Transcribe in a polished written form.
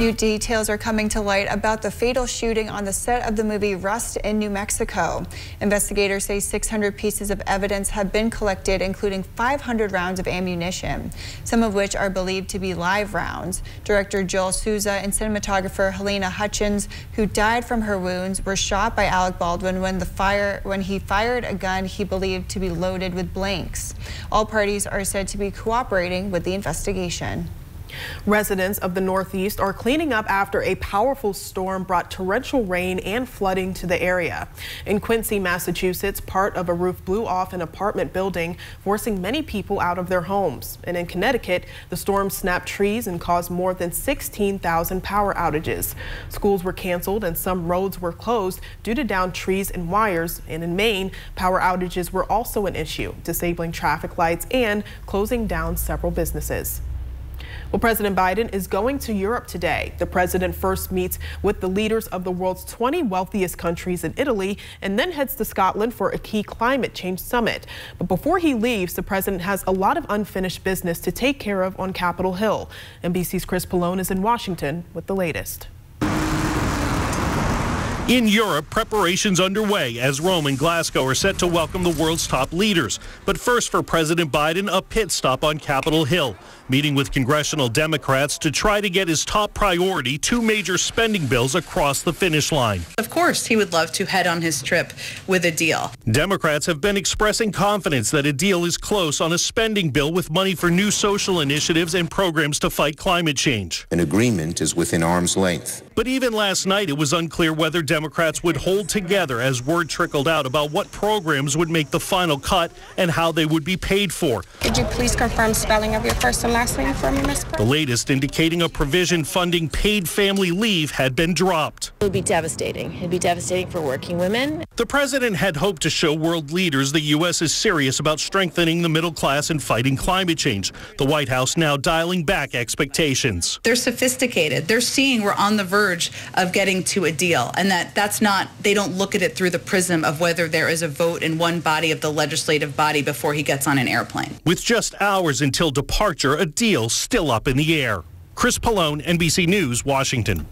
New details are coming to light about the fatal shooting on the set of the movie Rust in New Mexico. Investigators say 600 pieces of evidence have been collected, including 500 rounds of ammunition, some of which are believed to be live rounds. Director Joel Souza and cinematographer Helena Hutchins, who died from her wounds, were shot by Alec Baldwin when he fired a gun he believed to be loaded with blanks. All parties are said to be cooperating with the investigation. Residents of the Northeast are cleaning up after a powerful storm brought torrential rain and flooding to the area. In Quincy, Massachusetts, part of a roof blew off an apartment building, forcing many people out of their homes. And in Connecticut, the storm snapped trees and caused more than 16,000 power outages. Schools were canceled and some roads were closed due to downed trees and wires. And in Maine, power outages were also an issue, disabling traffic lights and closing down several businesses. Well, President Biden is going to Europe today. The president first meets with the leaders of the world's 20 wealthiest countries in Italy and then heads to Scotland for a key climate change summit. But before he leaves, the president has a lot of unfinished business to take care of on Capitol Hill. NBC's Chris Pallone is in Washington with the latest. In Europe, preparations underway as Rome and Glasgow are set to welcome the world's top leaders. But first, for President Biden, a pit stop on Capitol Hill, meeting with congressional Democrats to try to get his top priority, 2 major spending bills across the finish line. Of course, he would love to head on his trip with a deal. Democrats have been expressing confidence that a deal is close on a spending bill with money for new social initiatives and programs to fight climate change. An agreement is within arm's length. But even last night, it was unclear whether Democrats would hold together as word trickled out about what programs would make the final cut and how they would be paid for. Could you please confirm spelling of your first and last name for me, Ms. President? The latest indicating a provision funding paid family leave had been dropped. It would be devastating. It would be devastating for working women. The president had hoped to show world leaders the U.S. is serious about strengthening the middle class and fighting climate change. The White House now dialing back expectations. They're sophisticated. They're seeing we're on the verge of getting to a deal, and that's not, they don't look at it through the prism of whether there is a vote in one body of the legislative body before he gets on an airplane. With just hours until departure, a deal still up in the air. Chris Pallone, NBC News, Washington.